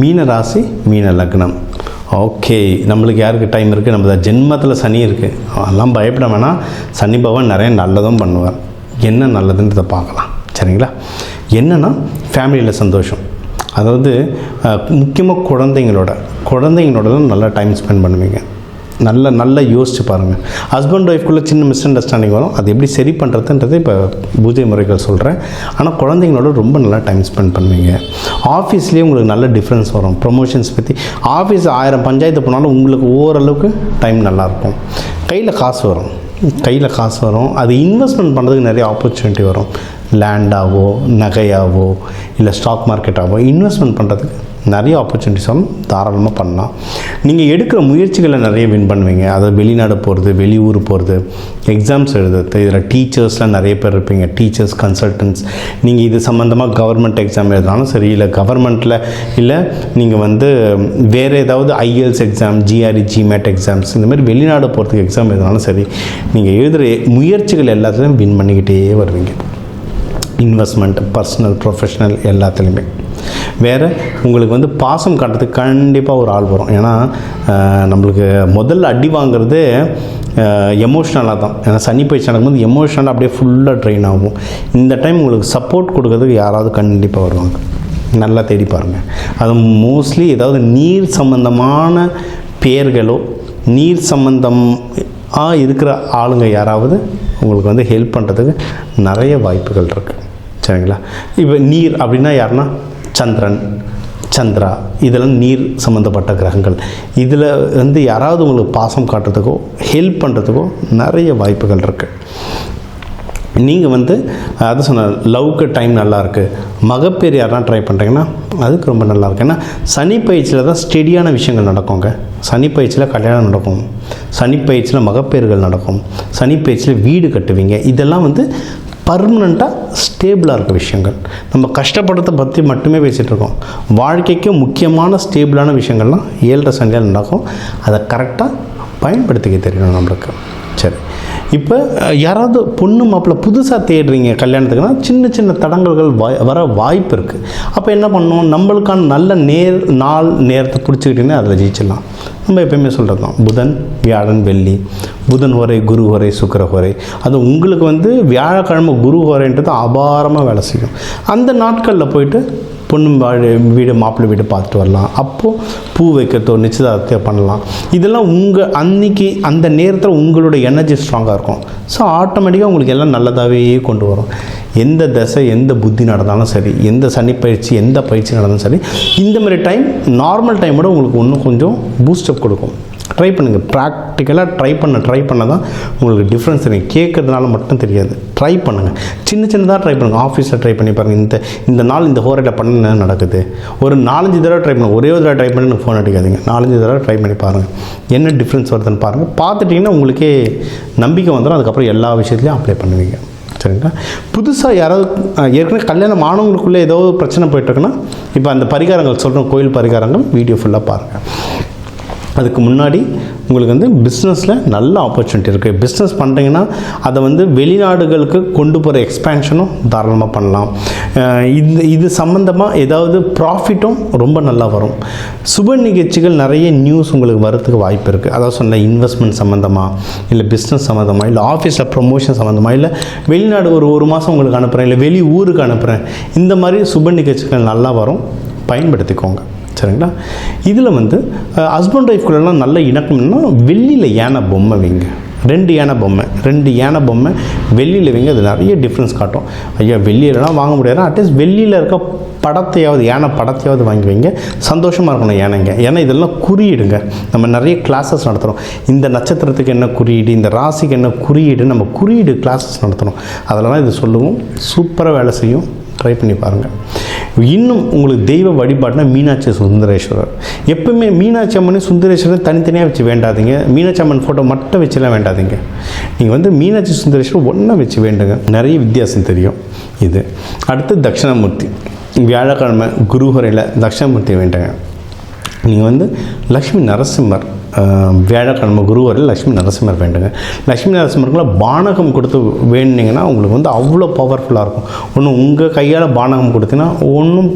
மீன ராசி மீன லக்னம். ஓகே, நம்மளுக்கு யாருக்கு டைம் இருக்குது? நம்ம ஜென்மத்தில் சனி இருக்குது, அதெல்லாம் பயப்பட வேணாம். சனி பகவான் நிறைய நல்லதும் பண்ணுவார். என்ன நல்லதுன்றதை பார்க்கலாம், சரிங்களா? என்னென்னா ஃபேமிலியில் சந்தோஷம். அதாவது முக்கியமாக குழந்தைங்களோட நல்லா டைம் ஸ்பெண்ட் பண்ணுவீங்க. நல்லா யோசிச்சு பாருங்கள். ஹஸ்பண்ட் ஒய்ஃப்குள்ளே சின்ன மிஸ் அண்டர்ஸ்டாண்டிங் வரும், அது எப்படி சரி பண்ணுறதுன்றது இப்போ பூஜை முறைகள் சொல்கிறேன். ஆனால் குழந்தைங்களோட ரொம்ப நல்லா டைம் ஸ்பெண்ட் பண்ணுவீங்க. ஆஃபீஸ்லேயே உங்களுக்கு நல்ல டிஃப்ரென்ஸ் வரும். ப்ரொமோஷன்ஸ் பற்றி ஆஃபீஸ் 1000 பஞ்சாயத்து போனாலும் உங்களுக்கு ஓரளவுக்கு டைம் நல்லாயிருக்கும். கையில் காசு வரும். அது இன்வெஸ்ட்மெண்ட் பண்ணுறதுக்கு நிறைய ஆப்பர்ச்சுனிட்டி வரும். லேண்டாவோ நகையாவோ இல்லை ஸ்டாக் மார்க்கெட்டாவோ இன்வெஸ்ட்மெண்ட் பண்ணுறதுக்கு நிறைய ஆப்பர்ச்சுனிட்டிஸ் வரும். தாராளமாக பண்ணலாம். நீங்கள் எடுக்கிற முயற்சிகளை நிறைய வின் பண்ணுவீங்க. அதாவது வெளிநாடு போகிறது, வெளியூர் போகிறது, எக்ஸாம்ஸ் எழுதுறது. இதில் டீச்சர்ஸ்லாம் நிறைய பேர் இருப்பீங்க. Teachers, consultants. நீங்கள் இது சம்மந்தமாக கவர்மெண்ட் எக்ஸாம் எழுதினாலும் சரி, இல்லை கவர்மெண்ட்டில் இல்லை நீங்கள் வேறு ஏதாவது IELTS exam, GRE, GMAT exams, இந்தமாதிரி வெளிநாடு போகிறதுக்கு எக்ஸாம் எழுதினாலும் சரி, நீங்கள் எழுதுகிற முயற்சிகள் எல்லாத்துலேயும் வின் பண்ணிக்கிட்டே வருவீங்க. இன்வெஸ்ட்மெண்ட், பர்சனல், ப்ரொஃபஷ்னல் எல்லாத்துலேயுமே. வேறு உங்களுக்கு பாசம் காட்டுறதுக்கு கண்டிப்பாக ஒரு ஆள் வரும். ஏன்னா நம்மளுக்கு முதல்ல அடி வாங்குறது எமோஷ்னலாக தான். ஏன்னா சனி பயிற்சி நடக்கும்போது எமோஷ்னலாக அப்படியே ஃபுல்லாக ட்ரெயின் ஆகும். இந்த டைம் உங்களுக்கு சப்போர்ட் கொடுக்கறதுக்கு யாராவது கண்டிப்பாக வருவாங்க. நல்லா தேடி பாருங்கள். அது மோஸ்ட்லி ஏதாவது நீர் சம்பந்தமான பேர்களோ நீர் சம்பந்தமாக இருக்கிற ஆளுங்க யாராவது உங்களுக்கு ஹெல்ப் பண்ணுறதுக்கு நிறைய வாய்ப்புகள் இருக்குது, சரிங்களா? இப்போ நீர் அப்படின்னா யாருன்னா சந்திரன், சந்திரா, இதெல்லாம் நீர் சம்மந்தப்பட்ட கிரகங்கள். இதில் யாராவது உங்களுக்கு பாசம் காட்டுறதுக்கோ ஹெல்ப் பண்ணுறதுக்கோ நிறைய வாய்ப்புகள் இருக்குது. நீங்கள் அது சொன்ன லவ்க்கு டைம் நல்லாயிருக்கு. மகப்பேறு யாரெல்லாம் ட்ரை பண்ணுறீங்கன்னா அதுக்கு ரொம்ப நல்லாயிருக்கு. ஏன்னா சனி பயிற்சியில் தான் ஸ்டெடியான விஷயங்கள் நடக்குங்க. சனி பயிற்சியில் கல்யாணம் நடக்கும், சனி பயிற்சியில் மகப்பேறுகள் நடக்கும், சனி பயிற்சியில் வீடு கட்டுவீங்க. இதெல்லாம் பர்மனெண்ட்டாக ஸ்டேபிளாக இருக்க விஷயங்கள். நம்ம கஷ்டப்படுறதை பற்றி மட்டுமே பேசிகிட்ருக்கோம். வாழ்க்கைக்கு முக்கியமான ஸ்டேபிளான விஷயங்கள்லாம் 7.5 சனியில் நடக்கும். அதை கரெக்டாக பயன்படுத்திக்க தெரியணும் நம்மளுக்கு. சரி, இப்போ யாராவது பொண்ணு மாப்பிள்ளை புதுசாக தேடுறீங்க கல்யாணத்துக்குன்னா சின்ன சின்ன தடங்கல்கள் வர வாய்ப்பு இருக்குது. அப்போ என்ன பண்ணணும்? நம்மளுக்கான நல்ல நாள் நேரத்தை பிடிச்சிக்கிட்டிங்கன்னா அதில் ஜெயிச்சிடலாம். நம்ம எப்போயுமே சொல்கிறது தான், புதன், வியாழன், வெள்ளி. புதன் ஹோரை, குரு ஹோரை, சுக்கிர ஹோரை. அது உங்களுக்கு வியாழக்கிழமை குரு ஹோரைன்றது அபாரமாக வேலை செய்யும். அந்த நாட்களில் போயிட்டு பொண்ணு வீடு, மாப்பிள்ளை வீடு பார்த்துட்டு வரலாம். அப்போது பூ வைக்கிறதோ நிச்சயதார்த்தத்தை பண்ணலாம். இதெல்லாம் அன்றைக்கி அந்த நேரத்தில் உங்களோட எனர்ஜி ஸ்ட்ராங்காக இருக்கும். ஸோ ஆட்டோமேட்டிக்காக உங்களுக்கு எல்லாம் நல்லதாகவே கொண்டு வரும். எந்த தசை, எந்த புத்தி நடந்தாலும் சரி, எந்த சனி பயிற்சி, எந்த பயிற்சி நடந்தாலும் சரி, இந்த மாதிரி டைம் நார்மல் டைமோட உங்களுக்கு இன்னும் கொஞ்சம் பூஸ்டப் கொடுக்கும். ட்ரை பண்ணுங்கள். ப்ராக்டிக்கலாக ட்ரை பண்ண தான் உங்களுக்கு டிஃப்ரென்ஸ் தெரியும். கேட்கறதுனால மட்டும் தெரியாது. ட்ரை பண்ணுங்கள். சின்னதாக ட்ரை பண்ணுங்கள். ஆஃபீஸில் ட்ரை பண்ணி பாருங்கள். இந்த நாள் இந்த ஹோரையில் பண்ண நடக்குது. ஒரு 4-5 தடவை ட்ரை பண்ணுங்கள். ஒரே ஒரு தடவை ட்ரை பண்ணி எனக்கு ஃபோன் அடிக்காதீங்க. 4-5 தடவை ட்ரை பண்ணி பாருங்கள். என்ன டிஃப்ரென்ஸ் வருதுன்னு பாருங்கள். பார்த்துட்டிங்கன்னா உங்களுக்கே நம்பிக்கை வந்துடும். அதுக்கப்புறம் எல்லா விஷயத்துலையும் அப்ளை பண்ணுவீங்க, சரிங்களா? புதுசாக யாராவது ஏற்கனவே கல்யாணம் ஆனவங்களுக்குள்ளே ஏதோ பிரச்சனை போய்ட்டுருக்குன்னா இப்போ அந்த பரிகாரங்கள் சொல்கிறோம், கோயில் பரிகாரங்கள் வீடியோ ஃபுல்லாக பாருங்கள். அதுக்கு முன்னாடி உங்களுக்கு பிஸ்னஸில் நல்ல ஆப்பர்ச்சுனிட்டி இருக்குது. பிஸ்னஸ் பண்ணுறீங்கன்னா அதை வெளிநாடுகளுக்கு கொண்டு போகிற எக்ஸ்பேன்ஷனும் தாராளமாக பண்ணலாம். இது சம்மந்தமாக ஏதாவது ப்ராஃபிட்டும் ரொம்ப நல்லா வரும். சுப நிகழ்ச்சிகள் நிறைய நியூஸ் உங்களுக்கு வரத்துக்கு வாய்ப்பு இருக்குது. அதாவது சொன்ன இன்வெஸ்ட்மெண்ட் சம்மந்தமாக, இல்லை பிஸ்னஸ் சம்மந்தமாக, இல்லை ஆஃபீஸில் ப்ரொமோஷன் சம்மந்தமாக, இல்லை வெளிநாடு ஒரு மாதம் உங்களுக்கு அனுப்புகிறேன், இல்லை வெளி ஊருக்கு அனுப்புகிறேன். இந்த மாதிரி சுப நிகழ்ச்சிகள் நல்லா வரும், பயன்படுத்திக்கோங்க, சரிங்களா? இதில் ஹஸ்பண்ட் ஒய்ஃப்குள்ளெல்லாம் நல்ல இணக்கம்னா வெள்ளியில் யானை பொம்மை வைங்க. 2 யானை பொம்மை வெள்ளியில் வைங்க. அது நிறைய டிஃப்ரென்ஸ் காட்டும். ஐயா வெள்ளியிலலாம் வாங்க முடியாது, அட்லீஸ்ட் வெள்ளியில் இருக்க யானை படத்தையாவது வாங்கி வைங்க. சந்தோஷமாக இருக்கணும் யானைங்க. ஏன்னா இதெல்லாம் குறியீடுங்க. நம்ம நிறைய கிளாஸஸ் நடத்துகிறோம். இந்த நட்சத்திரத்துக்கு என்ன குறியீடு, இந்த ராசிக்கு என்ன குறியீடு, நம்ம குறியீடு கிளாஸஸ் நடத்துகிறோம். அதெல்லாம் இது சொல்லுவோம். சூப்பராக வேலை செய்யும். ட்ரை பண்ணி பாருங்கள். இன்னும் உங்களுக்கு தெய்வ வழிபாடுனா மீனாட்சி சுந்தரேஸ்வரர். எப்பவுமே மீனாட்சி அம்மன் சுந்தரேஸ்வரர் தனித்தனியாக வச்சு வேண்டாதீங்க. மீனாட்சி அம்மன் ஃபோட்டோ மட்டும் வச்சுலாம் வேண்டாதீங்க. நீங்கள் மீனாட்சி சுந்தரேஸ்வரர் ஒன்றா வச்சு வேண்டுங்க. நிறைய வித்தியாசம் தெரியும். இது அடுத்து தட்சிணாமூர்த்தி. வியாழக்கிழமை குருஹரையில் தட்சிணாமூர்த்தி வேண்டுங்க. நீங்கள் லக்ஷ்மி நரசிம்மர் வியாழக்கிழமை குருவரில் லக்ஷ்மி நரசிம்மர் வேண்டுங்க. லக்ஷ்மி நரசிம்மருக்குள்ள பானகம் கொடுத்து வேண்டிங்கன்னா உங்களுக்கு அவ்வளோ பவர்ஃபுல்லாக இருக்கும். ஒன்று உங்கள் கையால் பானகம் கொடுத்தீங்கன்னா ஒன்றும்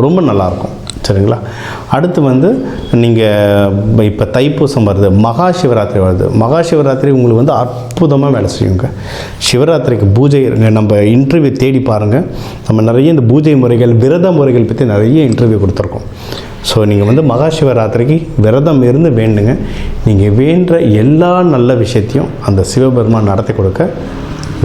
ரொம்ப நல்லாயிருக்கும். சரிங்களா? அடுத்து வந்து நீங்கள் இப்போ தைப்பூசம் வருது, மகா சிவராத்திரி வருது. மகா சிவராத்திரி உங்களுக்கு வந்து அற்புதமாக வேலை செய்யுங்க. சிவராத்திரிக்கு பூஜை நம்ம இன்டர்வியூ தேடி பாருங்கள். நம்ம நிறைய இந்த பூஜை முறைகள், விரத முறைகள் பற்றி நிறைய இன்டர்வியூ கொடுத்துருக்கோம். ஸோ நீங்கள் வந்து மகா சிவராத்திரிக்கு விரதம் இருந்து வேண்டுங்க. நீங்கள் வேண்டுற எல்லா நல்ல விஷயத்தையும் அந்த சிவபெருமான் நடத்தி கொடுக்க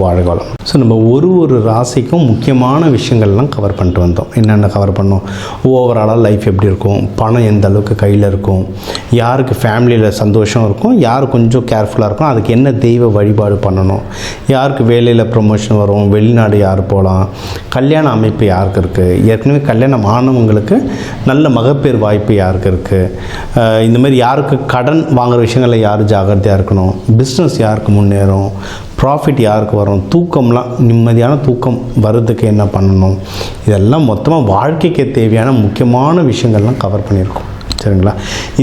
வாழ்காலம். ஸோ நம்ம ஒரு ராசிக்கும் முக்கியமான விஷயங்கள்லாம் கவர் பண்ணிட்டு வந்தோம். என்னென்ன கவர் பண்ணோம்? ஓவராலாக லைஃப் எப்படி இருக்கும், பணம் எந்த அளவுக்கு கையில் இருக்கும், யாருக்கு ஃபேமிலியில் சந்தோஷம் இருக்கும், யார் கொஞ்சம் கேர்ஃபுல்லாக இருக்கும், அதுக்கு என்ன தெய்வ வழிபாடு பண்ணணும், யாருக்கு வேலையில் ப்ரொமோஷன் வரும், வெளிநாடு யார் போகலாம், கல்யாண அமைப்பு யாருக்கு இருக்குது, ஏற்கனவே கல்யாணம் ஆனவங்களுக்கு நல்ல மகப்பேறு வாய்ப்பு யாருக்கு இருக்குது, இந்த மாதிரி யாருக்கு கடன் வாங்குகிற விஷயங்களில் யார் ஜாகிரதையாக இருக்கணும், பிஸ்னஸ் யாருக்கு முன்னேறும், ப்ராஃபிட் யாருக்கு வரும், தூக்கம்லாம் நிம்மதியான தூக்கம் வர்றதுக்கு என்ன பண்ணணும், இதெல்லாம் மொத்தமாக வாழ்க்கைக்கு தேவையான முக்கியமான விஷயங்கள்லாம் கவர் பண்ணியிருக்கோம். சரிங்களா?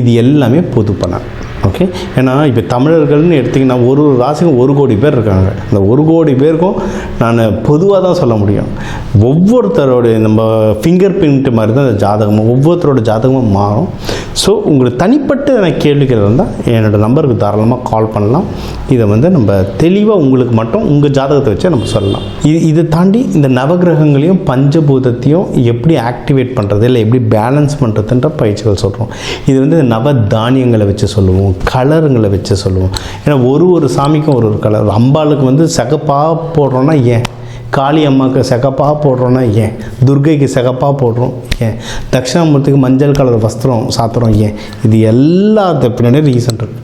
இது எல்லாமே பொது பலன். ஓகே. ஏன்னா இப்போ தமிழர்கள்னு எடுத்திங்கன்னா ஒரு ராசிக்கும் 1 கோடி பேர் இருக்காங்க. இந்த 1 கோடி பேருக்கும் நான் பொதுவாக தான் சொல்ல முடியும். ஒவ்வொருத்தரோடைய நம்ம ஃபிங்கர் பிரிண்ட் மாதிரி தான் இந்த ஜாதகமும், ஒவ்வொருத்தரோட ஜாதகமும் மாறும். ஸோ உங்களுக்கு தனிப்பட்ட எனக்கு கேள்விகள் இருந்தால் என்னோடய நம்பருக்கு தாராளமாக கால் பண்ணலாம். இதை வந்து நம்ம தெளிவாக உங்களுக்கு மட்டும் உங்கள் ஜாதகத்தை வச்சு நம்ம சொல்லலாம். இதை தாண்டி இந்த நவகிரகங்களையும் பஞ்சபூதத்தையும் எப்படி ஆக்டிவேட் பண்ணுறது, இல்லை எப்படி பேலன்ஸ் பண்ணுறதுன்ற பயிற்சிகள் சொல்கிறோம். இது வந்து நவ தானியங்களை வச்சு சொல்லுவோம், கலருங்களை வச்சு சொல்லுவோம். ஏன்னா ஒரு சாமிக்கும் ஒரு கலர். அம்பாளுக்கு வந்து சிகப்பாக போடுறோன்னா ஏன், காளி அம்மாவுக்கு சிகப்பாக போடுறோன்னா ஏன், துர்கைக்கு சிகப்பாக போடுறோம் ஏன், தட்சிணாமூர்த்திக்கு மஞ்சள் கலர் வஸ்திரம் சாத்துறோம் ஏன், இது எல்லாத்து பின்னாடி ரீசன் இருக்குது.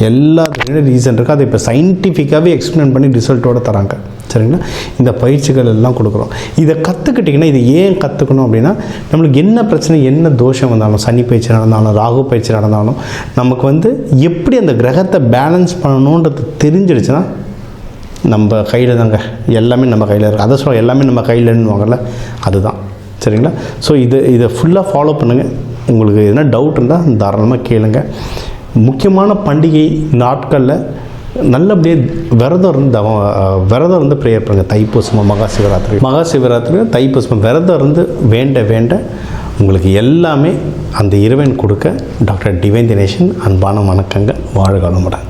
எல்லாத்துக்கும் ரீசன் இருக்குது. அதை இப்போ சயின்டிஃபிக்காகவே எக்ஸ்பிளைன் பண்ணி ரிசல்ட்டோடு தராங்க. சரிங்களா? இந்த பயிற்சிகள் எல்லாம் கொடுக்குறோம். இதை கற்றுக்கிட்டிங்கன்னா, இது ஏன் கற்றுக்கணும் அப்படின்னா, நம்மளுக்கு என்ன பிரச்சனை, என்ன தோஷம் வந்தாலும், சனி பயிற்சி நடந்தாலும், ராகு பயிற்சி நடந்தாலும், நமக்கு வந்து எப்படி அந்த கிரகத்தை பேலன்ஸ் பண்ணணுன்றது தெரிஞ்சிடுச்சுன்னா நம்ம கையில் தாங்க, எல்லாமே நம்ம கையில் இருக்குது. அதை சொல்ல எல்லாமே நம்ம கையில்னு வாங்கல, அதுதான். சரிங்களா? ஸோ இதை ஃபுல்லாக ஃபாலோ பண்ணுங்கள். உங்களுக்கு எதனா டவுட் இருந்தால் தாராளமாக கேளுங்க. முக்கியமான பண்டிகை நாட்களில் நல்லபடியாக விரதம் இருந்து ப்ரேயர் பண்ணுங்கள். தைப்பூசமாக மகா சிவராத்திரி தைப்பூசமாக விரதம் இருந்து வேண்ட உங்களுக்கு எல்லாமே அந்த இறைவன் கொடுக்க டாக்டர் டிவைன் தினேஷன் அன்பான வணக்கங்கள். வாழ்க வளமுடன்.